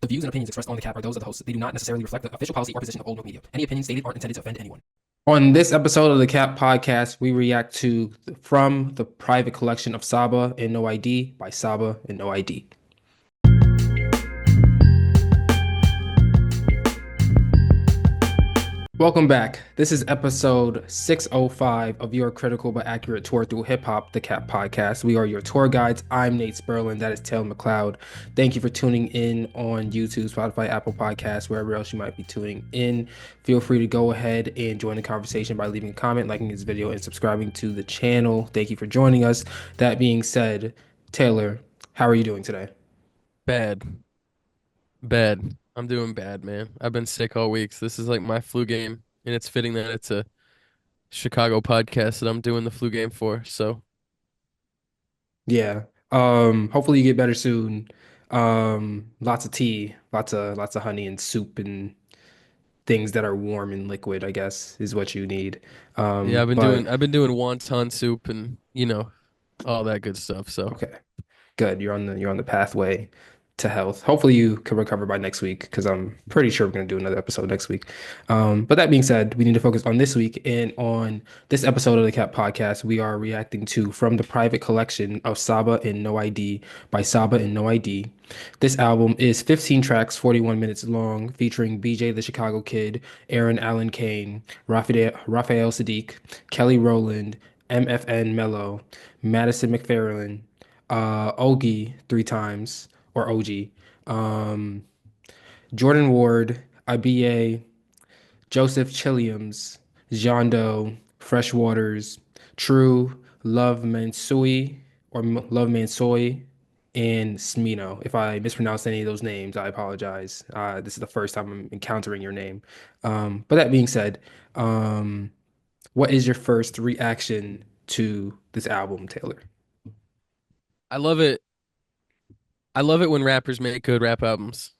The views and opinions expressed on the cap are those of the hosts. They do not necessarily reflect the official policy or position of OldMilk Media. Any opinions stated aren't intended to offend anyone. On this episode of the Cap Podcast, we react to From the Private Collection of Saba and No ID by Saba and No ID. Welcome back. This is episode 605 of your critical but accurate tour through hip hop, the Cap Podcast. We are your tour guides. I'm Nate Sperlin. That is Taylor McLeod. Thank you for tuning in on YouTube, Spotify, Apple Podcasts, wherever else you might be tuning in. Feel free to go ahead and join the conversation by leaving a comment, liking this video, and subscribing to the channel. Thank you for joining us. That being said, Taylor, how are you doing today? Bad. Bad. I'm doing bad, man. I've been sick all week. So this is like my flu game, and it's fitting that it's a Chicago podcast that I'm doing the flu game for. So, Yeah. Hopefully you get better soon. Lots of tea, lots of honey and soup and things that are warm and liquid, I guess, is what you need. yeah, But I've been doing wonton soup and, all that good stuff. So, okay. Good. You're on the pathway to health. Hopefully you can recover by next week because I'm pretty sure we're gonna do another episode next week. But that being said, we need to focus on this week and on this episode of the Cat Podcast. We are reacting to From the Private Collection of Saba and No ID by Saba and No ID. This album is 15 tracks, 41 minutes long, featuring BJ the Chicago Kid, Aaron Allen Kane, Raphael Sadiq, Kelly Rowland, MFN Mello, Madison McFarlane, Ogie three times or OG, um, Jordan Ward, IBA, Joseph Chilliams, Jondo, Fresh Waters, True, Love Mansui Love Mansoy, and Smino. If I mispronounced any of those names, I apologize. This is the first time I'm encountering your name. But that being said, um, what is your first reaction to this album, Taylor? I love it. I love it when rappers make good rap albums.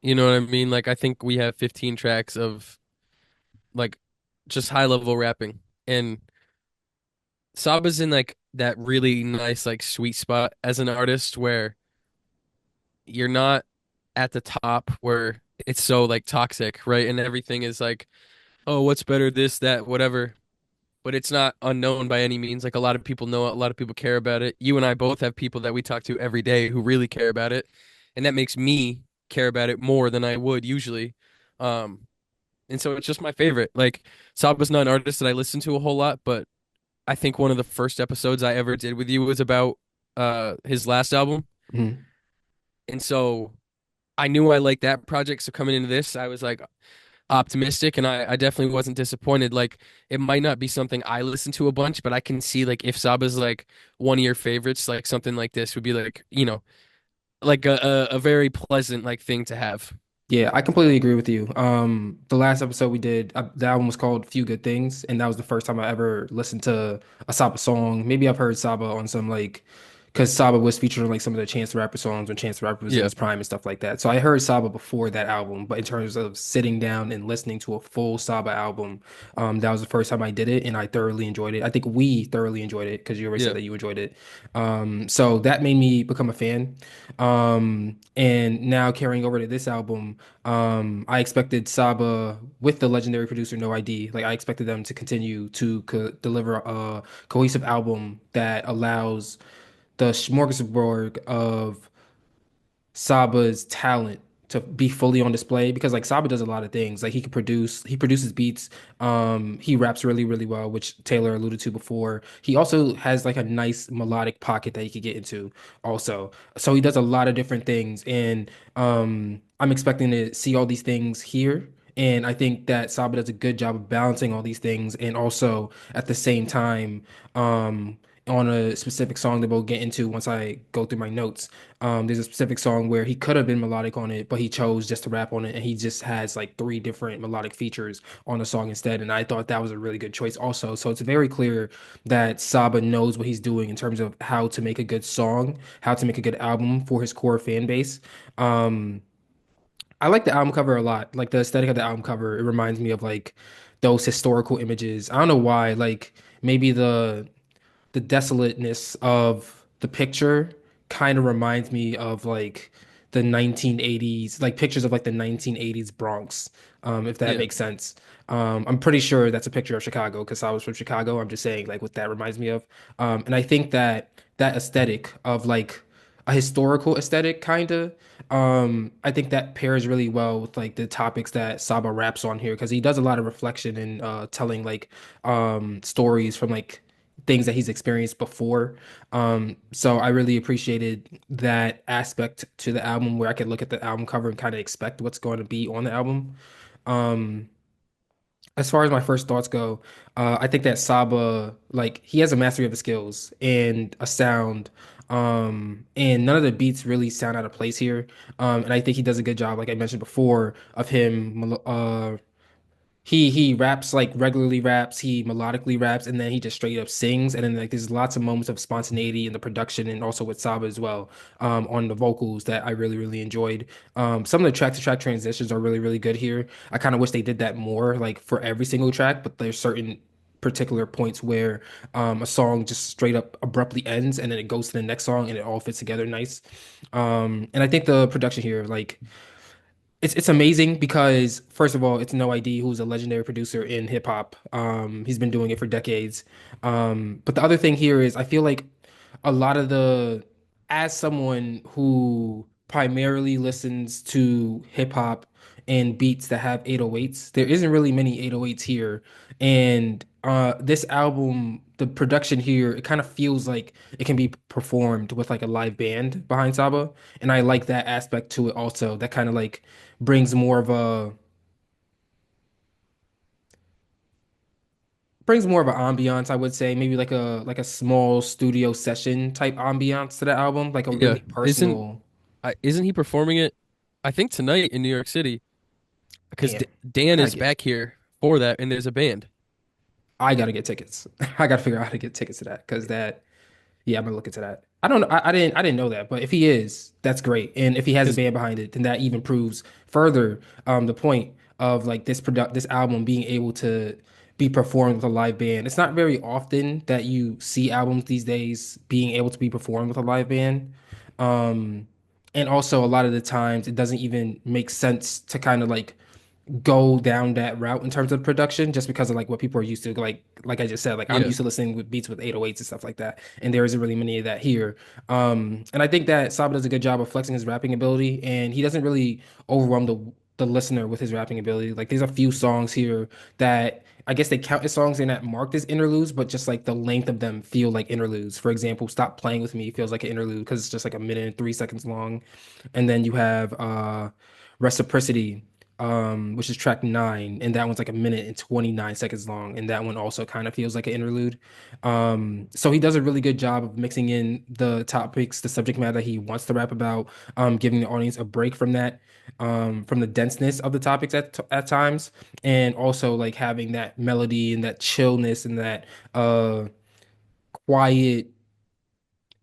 You know what I mean? Like I think we have 15 tracks of like just high level rapping. And Saba's in like that really nice like sweet spot as an artist where you're not at the top where it's so like toxic, right? And everything is like, oh, what's better, this, that, whatever. But it's not unknown by any means. Like a lot of people know it, a lot of people care about it. You and I both have people that we talk to every day who really care about it, and that makes me care about it more than I would usually. Um, and so it's just my favorite. Like Saba's not an artist that I listen to a whole lot, but I think one of the first episodes I ever did with you was about his last album. Mhm. And so I knew I liked that project. So coming into this, I was like optimistic and I definitely wasn't disappointed. Like it might not be something I listen to a bunch, but I can see like if Saba's like one of your favorites, like something like this would be like, like a very pleasant like thing to have. Yeah, I completely agree with you. The last episode we did, the album was called "Few Good Things," and that was the first time I ever listened to a Saba song. Maybe I've heard Saba on some like, because Saba was featured on like some of the Chance the Rapper songs when Chance the Rapper was in Yeah. his prime and stuff like that. So I heard Saba before that album, but in terms of sitting down and listening to a full Saba album, that was the first time I did it, and I thoroughly enjoyed it. I think we thoroughly enjoyed it because you already said Yeah. that you enjoyed it. So that made me become a fan. And now carrying over to this album. I expected Saba with the legendary producer No ID, like I expected them to continue to deliver a cohesive album that allows the smorgasbord of Saba's talent to be fully on display because like Saba does a lot of things. Like he produces beats, he raps really, really well, which Taylor alluded to before. He also has like a nice melodic pocket that he could get into also. So he does a lot of different things and I'm expecting to see all these things here. And I think that Saba does a good job of balancing all these things and also at the same time, on a specific song that we'll get into once I go through my notes. There's a specific song where he could have been melodic on it, but he chose just to rap on it, and he just has like three different melodic features on the song instead. And I thought that was a really good choice also. So it's very clear that Saba knows what he's doing in terms of how to make a good song, how to make a good album for his core fan base. Um, I like the album cover a lot. Like the aesthetic of the album cover, it reminds me of like those historical images. I don't know why. Like maybe the desolateness of the picture kind of reminds me of like the 1980s, like pictures of like the 1980s Bronx, if that Yeah. makes sense. I'm pretty sure that's a picture of Chicago because I was from Chicago. I'm just saying like what that reminds me of. And I think that that aesthetic of like a historical aesthetic kind of I think that pairs really well with like the topics that Saba raps on here because he does a lot of reflection and telling like stories from like things that he's experienced before. So I really appreciated that aspect to the album where I could look at the album cover and kind of expect what's going to be on the album. Um, as far as my first thoughts go, I think that Saba, like, he has a mastery of the skills and a sound. And none of the beats really sound out of place here. And I think he does a good job, like I mentioned before, of him he raps like regularly raps, he melodically raps, and then he just straight up sings. And then like there's lots of moments of spontaneity in the production and also with Saba as well, on the vocals that I really, really enjoyed. Some of the track to track transitions are really, really good here. I kind of wish they did that more, like for every single track, but there's certain particular points where a song just straight up abruptly ends and then it goes to the next song and it all fits together nice. And I think the production here, like it's amazing because first of all, it's No ID, who's a legendary producer in hip hop. He's been doing it for decades. But the other thing here is I feel like a lot of the as someone who primarily listens to hip hop and beats that have 808s, there isn't really many 808s here. And this album, the production here, it kind of feels like it can be performed with like a live band behind Saba. And I like that aspect to it also. That kind of like brings more of an ambiance, I would say, maybe like a small studio session type ambiance to the album, like a Yeah. really personal. Isn't he performing it? I think tonight in New York City because Damn, I Dan gotta is get back here for that, and there's a band. I gotta get tickets. I gotta figure out how to get tickets to that because that yeah, I'm gonna look into that. I don't know. I didn't know that, but if he is, that's great. And if he has a Because band behind it, then that even proves further the point of like this album being able to be performed with a live band. It's not very often that you see albums these days being able to be performed with a live band. Um, and also a lot of the times it doesn't even make sense to kind of like go down that route in terms of production just because of like what people are used to like I just said like I'm yeah, used to listening with beats with 808s and stuff like that and there isn't really many of that here and I think that Saba does a good job of flexing his rapping ability and he doesn't really overwhelm the listener with his rapping ability like there's a few songs here that I guess they count as songs and not marked as interludes but just like the length of them feel like interludes. For example, Stop Playing With Me feels like an interlude because it's just like a minute and 3 seconds long. And then you have Reciprocity, which is track 9, and that one's like a minute and 29 seconds long, and that one also kind of feels like an interlude. So he does a really good job of mixing in the topics, the subject matter that he wants to rap about, giving the audience a break from that, from the denseness of the topics at times, and also like having that melody and that chillness and that quiet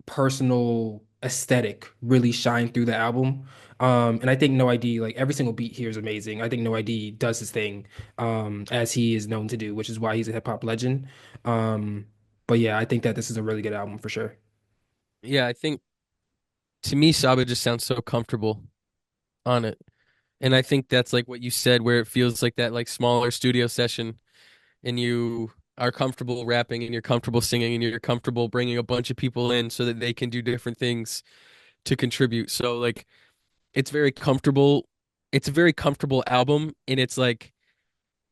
personal aesthetic really shine through the album. And I think No ID, like every single beat here is amazing. I think No ID does his thing, as he is known to do, which is why he's a hip hop legend. Um, but yeah, I think that this is a really good album for sure. yeah. I think to me, Saba just sounds so comfortable on it, and I think that's like what you said, where it feels like that like smaller studio session, and you are comfortable rapping, and you're comfortable singing, and you're comfortable bringing a bunch of people in so that they can do different things to contribute. So like it's very comfortable. It's a very comfortable album, and it's like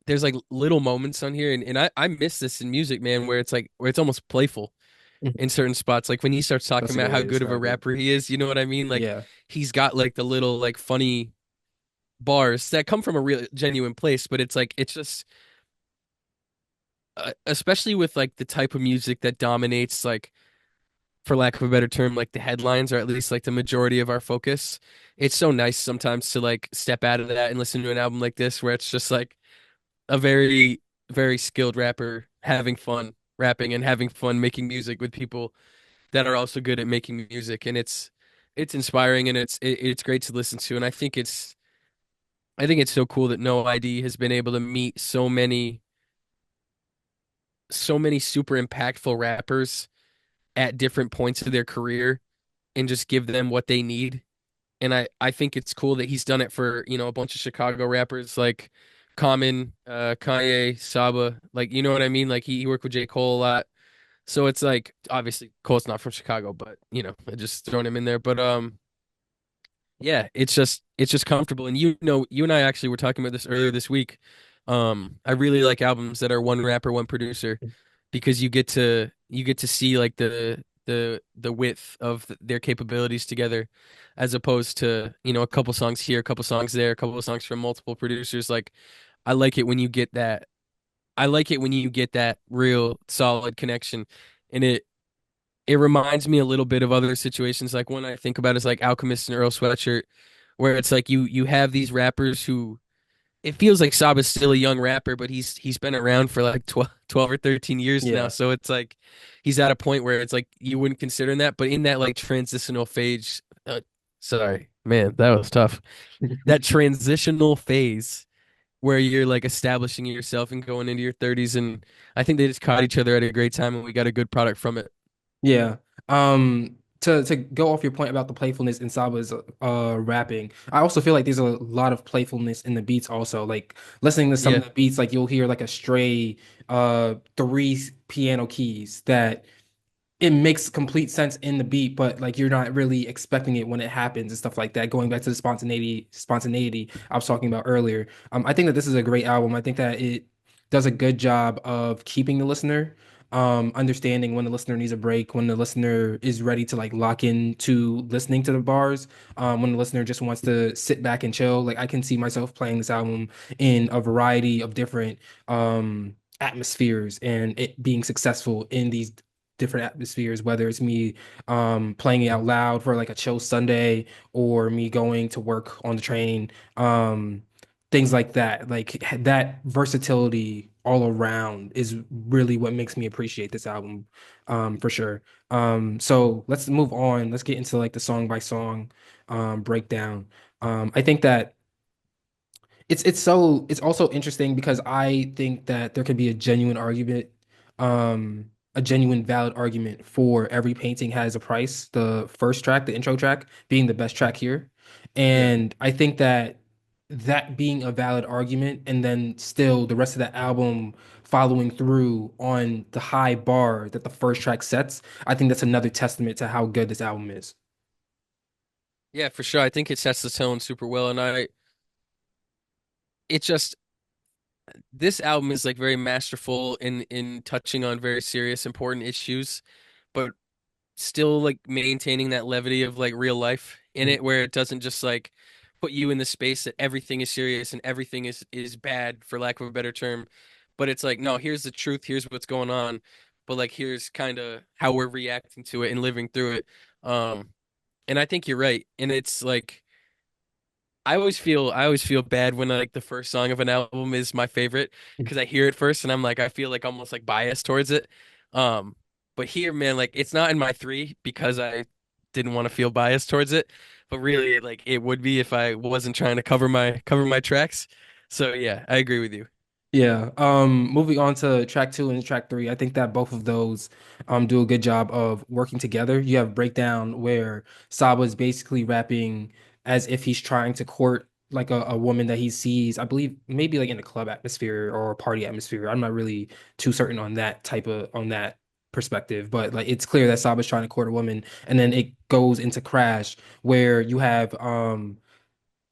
there's like little moments on here, and I miss this in music, man, where it's like where it's almost playful Mhm. in certain spots. Like when he starts talking That's a about good way how to good of a describe it. rapper he is, you know what I mean? Like Yeah. he's got like the little like funny bars that come from a real genuine place, but it's like it's just especially with like the type of music that dominates like for lack of a better term like the headlines or at least like the majority of our focus. It's so nice sometimes to like step out of that and listen to an album like this where it's just like a very skilled rapper having fun rapping and having fun making music with people that are also good at making music, and it's inspiring and it's great to listen to, and I think it's so cool that No ID has been able to meet so many super impactful rappers at different points of their career and just give them what they need and I think it's cool that he's done it for, a bunch of Chicago rappers like Common, Kanye, Saba, like you know what I mean? Like he worked with J. Cole a lot. So it's like obviously Cole's not from Chicago, but I just thrown him in there. But yeah, it's just comfortable. And you and I actually were talking about this earlier this week. I really like albums that are one rapper, one producer because you get to see like the width of their capabilities together as opposed to, a couple songs here, a couple songs there, a couple of songs from multiple producers. Like I like it when you get that. I like it when you get that real solid connection. And it reminds me a little bit of other situations. Like one I think about is like Alchemist and Earl Sweatshirt, where it's like you have these rappers who it feels like Saba's still a young rapper, but he's been around for like 12 or 13 years now. Yeah. So it's like he's at a point where it's like you wouldn't consider him that, but in that like transitional phase, sorry, man, that was tough. That transitional phase where you're like establishing yourself and going into your 30s, and I think they just caught each other at a great time, and we got a good product from it. Yeah. To go off your point about the playfulness in Saba's rapping, I also feel like there's a lot of playfulness in the beats also. Like listening to some of Yeah. the beats, like you'll hear like a stray three piano keys that it makes complete sense in the beat, but like you're not really expecting it when it happens and stuff like that. Going back to the spontaneity I was talking about earlier. I think that this is a great album. I think that it does a good job of keeping the listener, understanding when the listener needs a break, when the listener is ready to like lock in to listening to the bars, when the listener just wants to sit back and chill. Like I can see myself playing this album in a variety of different atmospheres and it being successful in these different atmospheres, whether it's me playing it out loud for like a chill Sunday or me going to work on the train, things like that. Like that versatility all around is really what makes me appreciate this album, for sure. So let's move on. Let's get into like the song by song breakdown. I think that it's also interesting because I think that there could be a genuine valid argument for every painting has a price. The first track, the intro track, being the best track here. Yeah. And I think that that being a valid argument, and then still the rest of the album following through on the high bar that the first track sets, I think that's another testament to how good this album is. Yeah, for sure. I think it sets the tone super well, and it just this album is like very masterful in touching on very serious, important issues, but still like maintaining that levity of like real life in it, where it doesn't just like put you in the space that everything is serious and everything is bad, for lack of a better term. But it's like, no, here's the truth, here's what's going on, but like here's kind of how we're reacting to it and living through it. And I think you're right, and it's like. I always feel bad when like the first song of an album is my favorite because I hear it first and I'm like I feel like almost like biased towards it. Um, but here, man, like it's not in my three because I didn't want to feel biased towards it, but really like it would be if I wasn't trying to cover my tracks. So yeah, I agree with you. Yeah. Moving on to track two and track three, I think that both of those do a good job of working together. You have breakdown where Saba is basically rapping as if he's trying to court like a woman that he sees, I believe maybe like in a club atmosphere or a party atmosphere. I'm not really too certain on that perspective, but like it's clear that Saba's trying to court a woman, and then it goes into Crash where you have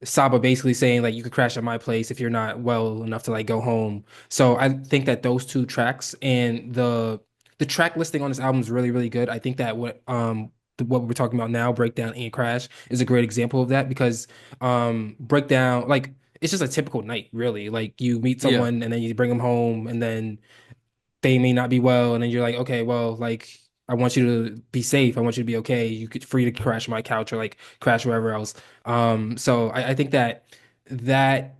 Saba basically saying like you could crash at my place if you're not well enough to like go home. So I think that those two tracks and the track listing on this album is really really good. I think that what we're talking about now, Breakdown and Crash, is a great example of that because Breakdown like it's just a typical night really. Like you meet Yeah. someone and then you bring them home and then they may not be well, and then you're like, okay, well, like I want you to be safe. I want you to be okay. You could free to crash my couch or like crash wherever else. So I think that that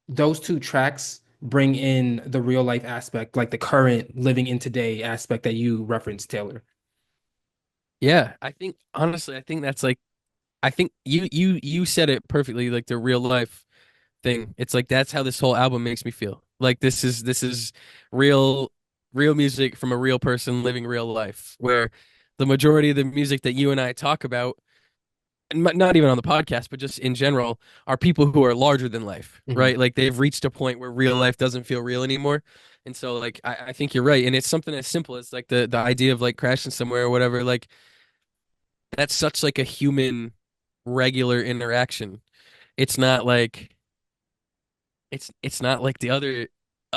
those two tracks bring in the real life aspect, like the current living in today aspect that you referenced, Taylor. Yeah, I think honestly, I think that's like I think you said it perfectly, like the real life thing. It's like that's how this whole album makes me feel. Like this is real real music from a real person living real life, where the majority of the music that you and I talk about not even on the podcast, but just in general, are people who are larger than life, Hmm. right? Like they've reached a point where real life doesn't feel real anymore. And so like I think you're right. And it's something as simple as like the idea of like crashing somewhere or whatever, like that's such like a human regular interaction. It's not like it's not like the other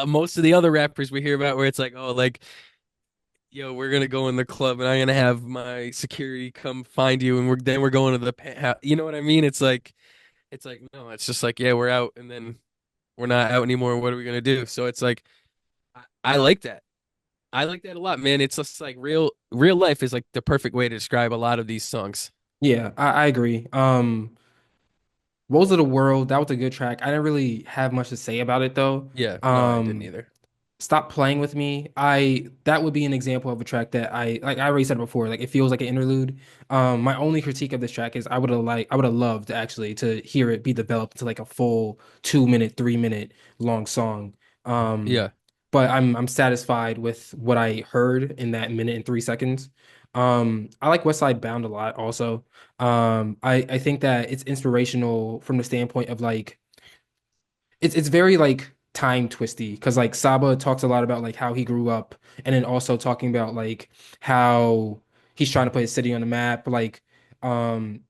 most of the other rappers we hear about where it's like, oh, like yo, we're gonna go in the club and I'm gonna have my security come find you and we're going to the penthouse. You know what I mean? It's like no, it's just like yeah, we're out and then we're not out anymore. What are we gonna do? So it's like I like that. I like that a lot, man. It's just like real life is like the perfect way to describe a lot of these songs. Yeah, I agree. Rose of the World, that was a good track. I didn't really have much to say about it though. Yeah, no, I didn't Um, either. Stop Playing With Me. I That would be an example of a track that I already said before, like it feels like an interlude. My only critique of this track is I would have loved actually to hear it be developed to like a full 2 minute, 3 minute long song. Um, Yeah, but I'm satisfied with what I heard in that minute and 3 seconds. I like West Side Bound a lot also. I think that it's inspirational from the standpoint of like it's very like time twisty because like Saba talks a lot about like how he grew up and then also talking about like how he's trying to put his city on the map, like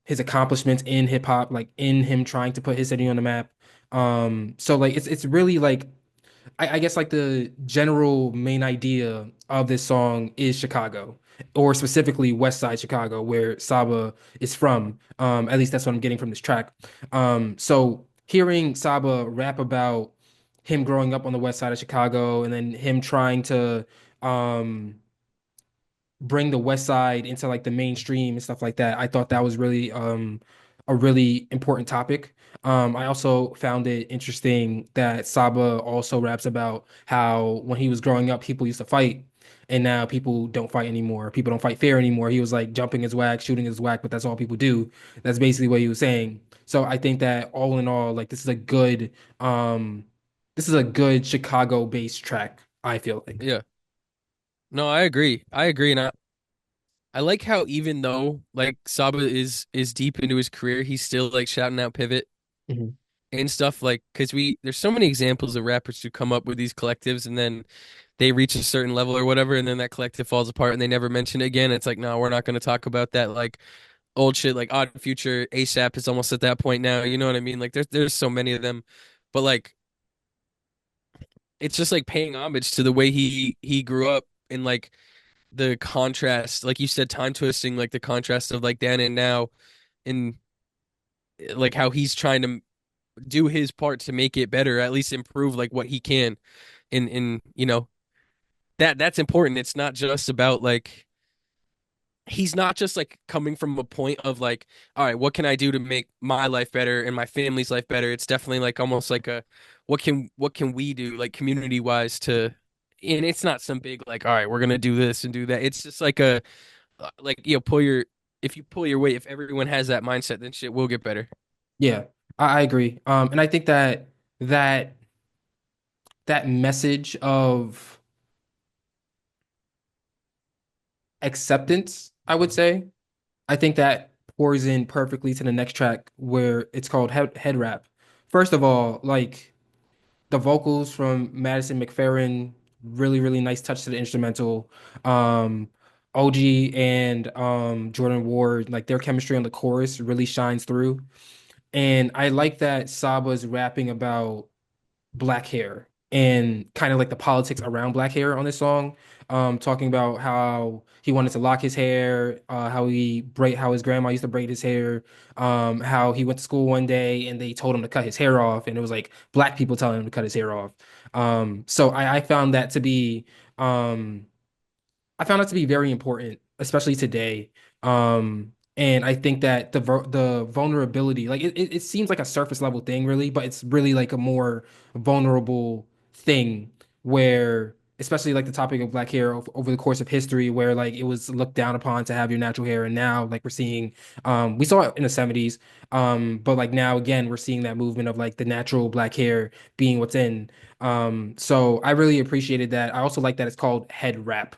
his accomplishments in hip hop, like in him trying to put his city on the map. So like it's really like I guess like the general main idea of this song is Chicago, or specifically West Side Chicago, where Saba is from. At least that's what I'm getting from this track. So hearing Saba rap about him growing up on the West Side of Chicago and then him trying to um bring the West Side into like the mainstream and stuff like that. I thought that was really a really important topic. I also found it interesting that Saba also raps about how when he was growing up, people used to fight, and now people don't fight anymore. People don't fight fair anymore. He was like jumping his whack, shooting his whack, but that's all people do. That's basically what he was saying. So I think that all in all, like um this is a good Chicago-based track, I feel like. yeah. No, I agree. I agree, and I like how even though like Saba is deep into his career, he's still like shouting out Pivot Mhm. and stuff like because we there's so many examples of rappers who come up with these collectives and then they reach a certain level or whatever and then that collective falls apart and they never mention it again. It's like no, we're not going to talk about that like old shit like Odd Future, ASAP is almost at that point now. You know what I mean? Like there's so many of them, but like it's just like paying homage to the way he grew up and like the contrast, like you said, time twisting, like the contrast of like then and now, and like how he's trying to do his part to make it better, at least improve like what he can. In you know that's important. It's not just about like he's not just like coming from a point of like, all right, what can I do to make my life better and my family's life better? It's definitely like almost like a what can we do like community wise to and it's not some big like all right we're gonna do this and do that. It's just like a like pull your if you pull your weight, if everyone has that mindset, then shit will get better. Yeah, I agree. And I think that that message of acceptance, I would say, I think that pours in perfectly to the next track where it's called Head Rap. First of all, like the vocals from Madison McFerrin, really, really nice touch to the instrumental. OG and Jordan Ward, like their chemistry on the chorus really shines through. And I like that Saba's rapping about black hair and kind of like the politics around black hair on this song. Talking about how he wanted to lock his hair, how his grandma used to braid his hair, how he went to school one day and they told him to cut his hair off, and it was like black people telling him to cut his hair off. So I found that to be um I found it to be very important, especially today. And I think that the vulnerability, like it seems like a surface level thing, really, but it's really like a more vulnerable thing where, especially like the topic of black hair over the course of history, where like it was looked down upon to have your natural hair, and now like we're seeing, we saw it in the 70s, but like now again we're seeing that movement of like the natural black hair being what's in. So I really appreciated that. I also like that it's called head wrap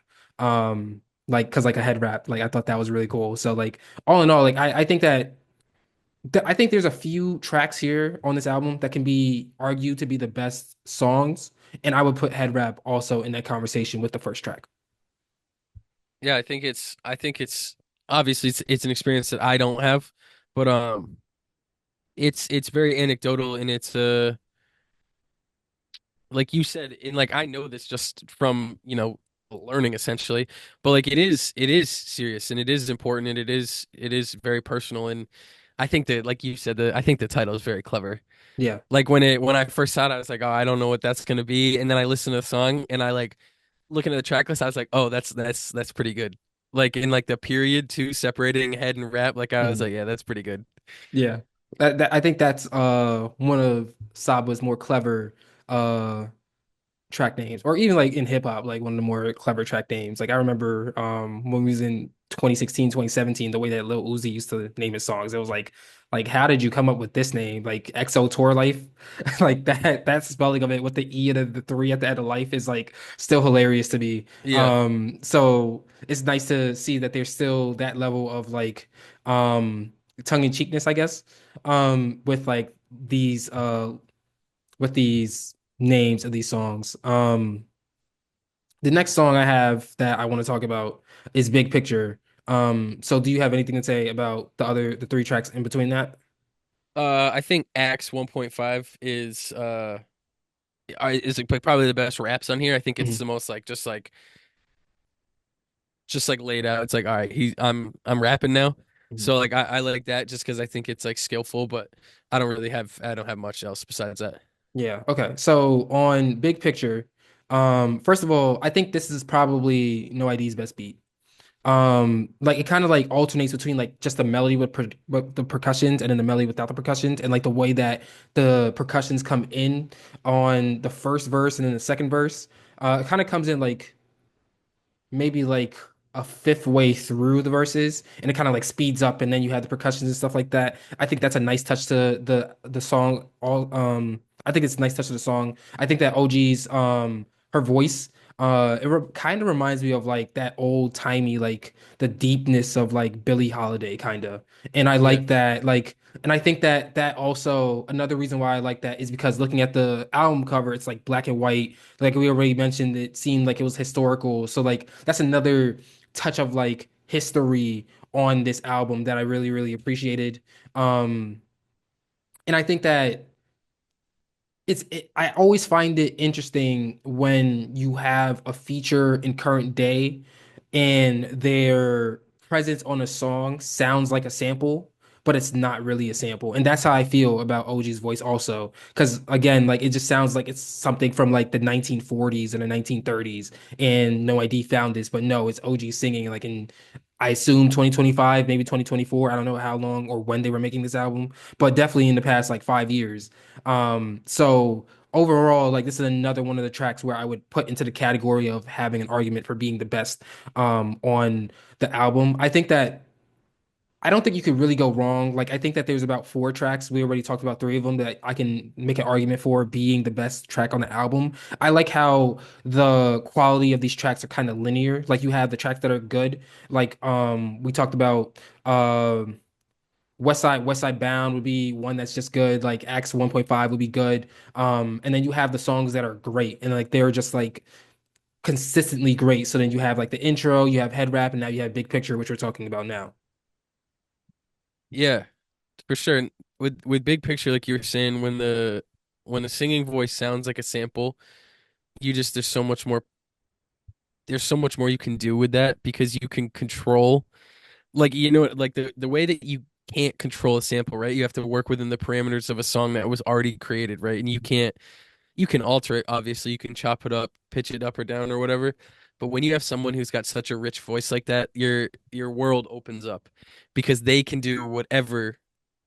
like because like a head wrap, like I thought that was really cool. So like all in all, like I think that I think there's a few tracks here on this album that can be argued to be the best songs, and I would put Head Wrap also in that conversation with the first track. Yeah, I think it's obviously it's an experience that I don't have, but it's very anecdotal and it's like you said, and like I know this just from, learning essentially, but like it is serious and it is important and it is very personal and I think that like you said I think the title is very clever. Yeah. Like when I first saw it, I was like, oh, I don't know what that's gonna be, and then I listened to the song and I like looking at the track list, I was like, oh, that's pretty good. Like in like the period two separating head and rap, like I was Mhm. like, yeah, that's pretty good. Yeah. I think that's one of Saba's more clever uh track names, or even like in hip hop, like one of the more clever track names. Like I remember when we was in 2016, 2017, the way that Lil Uzi used to name his songs. It was like how did you come up with this name? Like XO Tour Life? Like that spelling of it with the E and the three at the end of life is like still hilarious to me. Yeah, So it's nice to see that there's still that level of like tongue in cheekness, I guess, with like these names of these songs. The next song I have that I want to talk about is Big Picture. So do you have anything to say about the three tracks in between that? I think Axe 1.5 is like probably the best raps on here. I think it's Mhm, the most like just like laid out. It's like, all right, I'm rapping now. mhm. So like I like that just because I think it's like skillful, but I don't have much else besides that. Yeah. Okay. So on Big Picture, first of all, I think this is probably No ID's best beat. Like it kind of like alternates between like just the melody with the percussions and then the melody without the percussions, and like the way that the percussions come in on the first verse and then the second verse. It kind of comes in like maybe like a fifth way through the verses, and it kind of like speeds up, and then you have the percussions and stuff like that. I think that's a nice touch to the song. I think it's a nice touch to the song. I think that OG's her voice kind of reminds me of like that old timey like the deepness of like Billie Holiday kind of, and I Yeah. like that like. And I think that that also another reason why I like that is because looking at the album cover, it's like black and white, like we already mentioned, it seemed like it was historical. So like that's another touch of like history on this album that I really, really appreciated. Um, and I think that I always find it interesting when you have a feature in current day and their presence on a song sounds like a sample, but it's not really a sample. And that's how I feel about OG's voice also. Because again, like it just sounds like it's something from like the 1940s and the 1930s. And No ID found this, but no, it's OG singing like in I assume 2025, maybe 2024. I don't know how long or when they were making this album, but definitely in the past like 5 years. So overall, like this is another one of the tracks where I would put into the category of having an argument for being the best on the album. I don't think you could really go wrong. Like I think that there's about four tracks. We already talked about three of them that I can make an argument for being the best track on the album. I like how the quality of these tracks are kind of linear. Like you have the tracks that are good. Like we talked about West Side Bound would be one that's just good. Like Acts 1.5 would be good. And then you have the songs that are great and like they're just like consistently great. So then you have like the intro, you have head wrap, and now you have big picture, which we're talking about now. Yeah, for sure. And with big picture, like you were saying, when the singing voice sounds like a sample, you just there's so much more you can do with that because you can control like like the way that you can't control a sample, right? You have to work within the parameters of a song that was already created, right? And you can alter it, obviously. You can chop it up, pitch it up or down or whatever. But when you have someone who's got such a rich voice like that, your world opens up because they can do whatever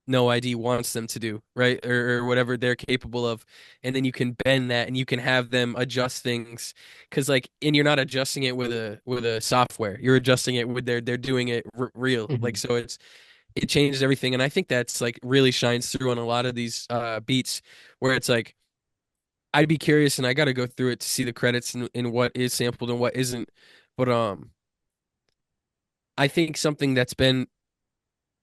No ID wants them to do, right? Or whatever they're capable of. And then you can bend that and you can have them adjust things. Cause like, and you're not adjusting it with a software. You're adjusting it with they're doing it real. Like, Mhm. so it changes everything. And I think that's like really shines through on a lot of these beats where it's like, I'd be curious and I got to go through it to see the credits and what is sampled and what isn't. But I think something that's been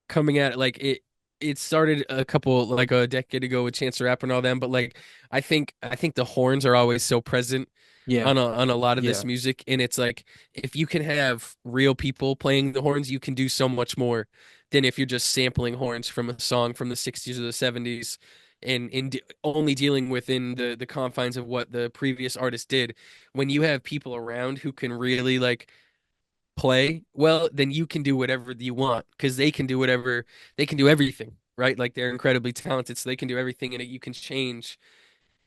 coming at it like it. it started a couple like a decade ago with Chance the Rapper and all them, but like I think the horns are always so present Yeah, on a lot of this yeah, music, and it's like if you can have real people playing the horns, you can do so much more than if you're just sampling horns from a song from the 60s or the 70s and only dealing within the confines of what the previous artist did. When you have people around who can really like play, well, then you can do whatever you want because they can do whatever they can do everything, right? Like they're incredibly talented, so they can do everything, and you can change.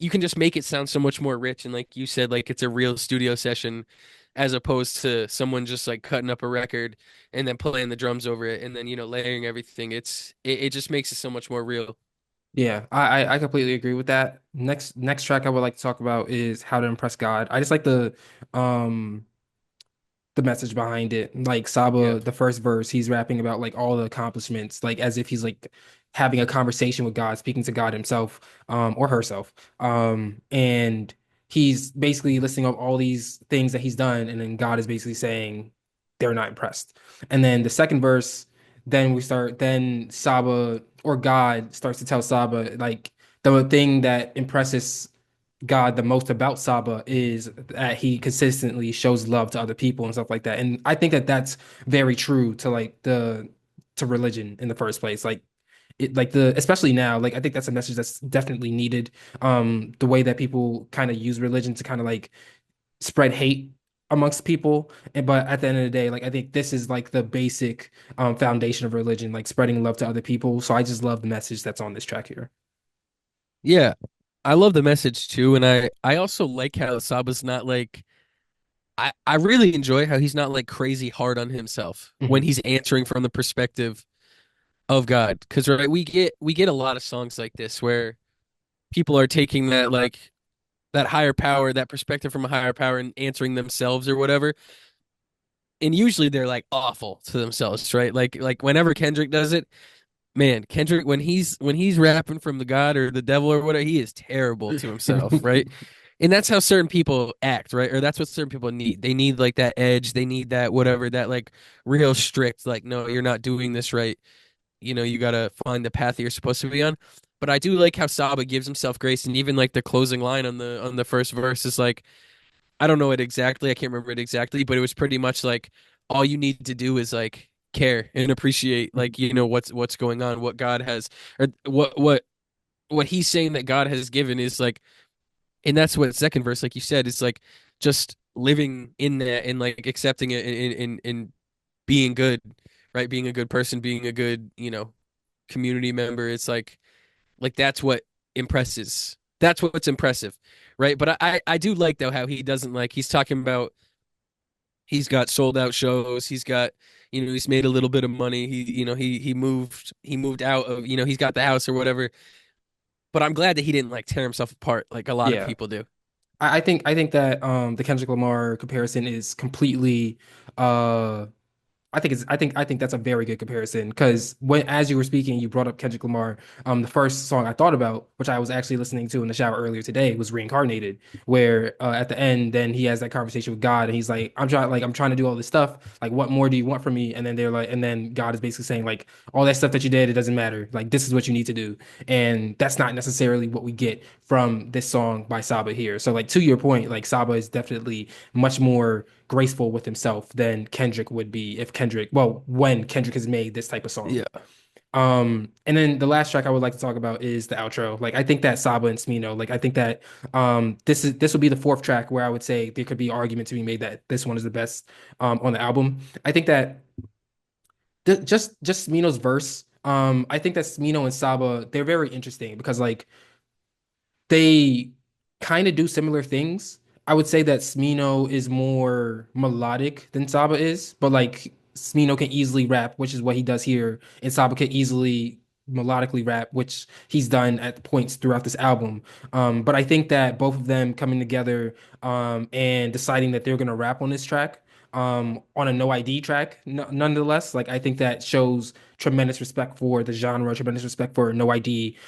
You can just make it sound so much more rich, and like you said, like it's a real studio session, as opposed to someone just like cutting up a record and then playing the drums over it and then layering everything. It just makes it so much more real. yeah. I completely agree with that. Next track I would like to talk about is How to Impress God. I just like um the message behind it. Like Yeah. Saba, the first verse, he's rapping about like all the accomplishments, like as if he's like having a conversation with God, speaking to God himself, or herself. And he's basically listing off all these things that he's done, and then God is basically saying they're not impressed. And then the second verse, then Saba or God starts to tell Saba like the thing that impresses God the most about Saba is that he consistently shows love to other people and stuff like that. And I think that that's very true to like the to religion in the first place. Like it like the especially now, like I think that's a message that's definitely needed. The way that people kind of use religion to kind of like spread hate amongst people. And but at the end of the day, like I think this is like the basic foundation of religion, like spreading love to other people. So I just love the message that's on this track here. Yeah. I love the message too, and I also like how Saba's not like I really enjoy how he's not like crazy hard on himself when Mhm. he's answering from the perspective of God. Because right, we get a lot of songs like this where people are taking that like that higher power, that perspective from a higher power and answering themselves or whatever. And usually they're like awful to themselves, right? Like whenever Kendrick does it, man, Kendrick when he's rapping from the God or the devil or whatever, he is terrible to himself, right? And that's how certain people act, right? Or that's what certain people need. They need like that edge, they need that whatever, that like real strict, like, no, you're not doing this right. You gotta find the path that you're supposed to be on. But I do like how Saba gives himself grace, and even like the closing line on the first verse is like, I don't know it exactly. I can't remember it exactly, but it was pretty much like all you need to do is like care and appreciate like what's going on, what God has, or what he's saying that God has given is like, and that's what second verse, like you said, is like just living in that and like accepting it and being good, right? Being a good person, being a good community member. It's like that's what impresses. That's what's impressive, right? But I do like though how he doesn't like he's talking about he's got sold out shows. He's got he's made a little bit of money. He moved out of he's got the house or whatever. But I'm glad that he didn't like tear himself apart like a lot of Yeah. people do. I think that the Kendrick Lamar comparison is completely uh I think that's a very good comparison because when as you were speaking, you brought up Kendrick Lamar. The first song I thought about, which I was actually listening to in the shower earlier today, was Reincarnated, where at the end, then he has that conversation with God, and he's like, I'm trying to do all this stuff. Like, what more do you want from me? And then they're like, and then God is basically saying, like, all that stuff that you did, it doesn't matter. Like, this is what you need to do, and that's not necessarily what we get from this song by Saba here. So, like to your point, like Saba is definitely much more graceful with himself than Kendrick would be if Kendrick, well, when Kendrick has made this type of song. Yeah. And then the last track I would like to talk about is the outro. Like I think that Saba and Smino, like I think that this will be the fourth track where I would say there could be argument to be made that this one is the best on the album. I think that just Smino's verse, I think that Smino and Saba, they're very interesting because like they kind of do similar things. I would say that Smino is more melodic than Saba is, but like Smino can easily rap, which is what he does here, and Saba can easily melodically rap, which he's done at points throughout this album. But I think that both of them coming together and deciding that they're gonna rap on this track, on a no ID track, nonetheless, like I think that shows tremendous respect for the genre, tremendous respect for no ID,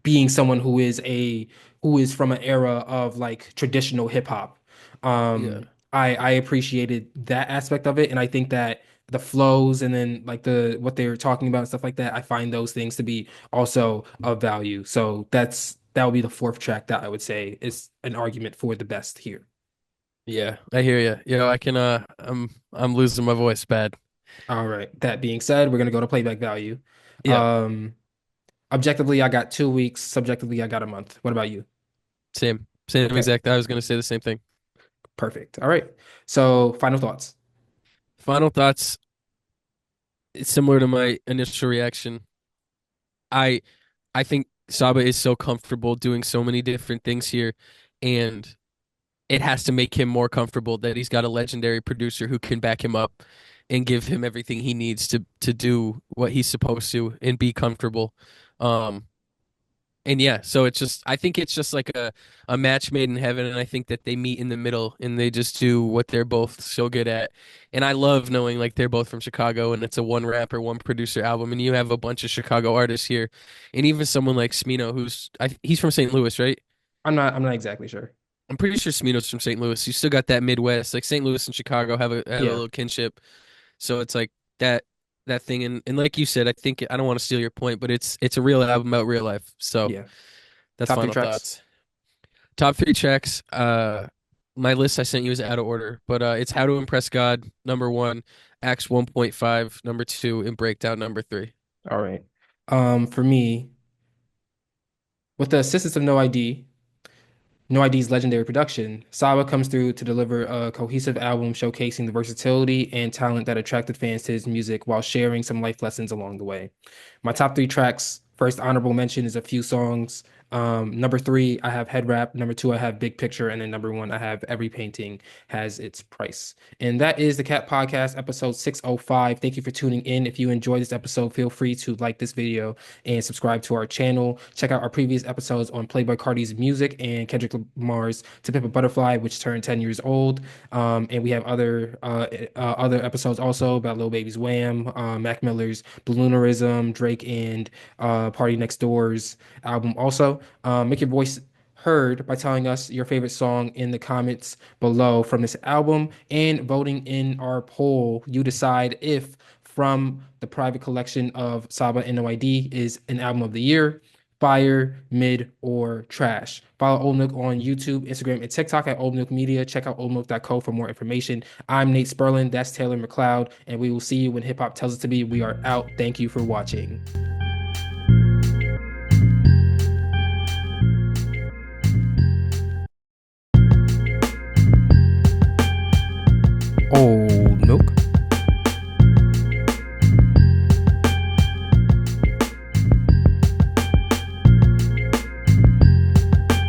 being someone who is from an era of like traditional hip hop. Yeah. I appreciated that aspect of it, and I think that the flows and then like the what they're talking about and stuff like that, I find those things to be also of value. So that would be the fourth track that I would say is an argument for the best here. Yeah, I hear you. Yo, I can I'm losing my voice bad. All right. That being said, we're gonna go to playback value. Yeah, Um, Objectively, I got 2 weeks. Subjectively, I got a month. What about you? same Okay, exact. I was gonna say the same thing. perfect. All right. So, final thoughts. Final thoughts, it's similar to my initial reaction. I I think Saba is so comfortable doing so many different things here, and it has to make him more comfortable that he's got a legendary producer who can back him up and give him everything he needs to do what he's supposed to and be comfortable. Um, and yeah, so it's just I think it's just like a match made in heaven, and I think that they meet in the middle and they just do what they're both so good at. And I love knowing like they're both from Chicago and it's a one rapper, one producer album, and you have a bunch of Chicago artists here, and even someone like Smino, he's from St. Louis, right? I'm not exactly sure. I'm pretty sure Smino's from St. Louis. You still got that Midwest, like St. Louis and Chicago have a Yeah, little kinship. So it's like that that thing, and like you said, I think I don't want to steal your point, but it's a real album about real life. So yeah. that's Top three final tracks. thoughts. Top three tracks. My list I sent you is out of order, but it's How to Impress God number one, Acts 1.5 number two, and Breakdown number three. All right. For me, with the assistance of No ID's legendary production, Saba comes through to deliver a cohesive album showcasing the versatility and talent that attracted fans to his music while sharing some life lessons along the way. My top three tracks, first honorable mention is a few songs. Number three, I have Head Wrap. Number two, I have Big Picture. And then number one, I have Every Painting Has Its Price. And that is the Cat Podcast, episode 605. Thank you for tuning in. If you enjoyed this episode, feel free to like this video and subscribe to our channel. Check out our previous episodes on Playboi Carti's music and Kendrick Lamar's To Pimp a Butterfly, which turned 10 years old. And we have other episodes also about Lil Baby's Wham, Mac Miller's Balloonerism, Drake and Party Next Door's album also. Make your voice heard by telling us your favorite song in the comments below from this album and voting in our poll. You decide if From the Private Collection of Saba and NOID is an album of the year, fire, mid, or trash. Follow Old Milk on YouTube, Instagram, and TikTok at Old Milk Media. Check out oldmilk.co for more information. I'm Nate Sperlin. That's Taylor McLeod, and we will see you when hip hop tells us to be. We are out. Thank you for watching.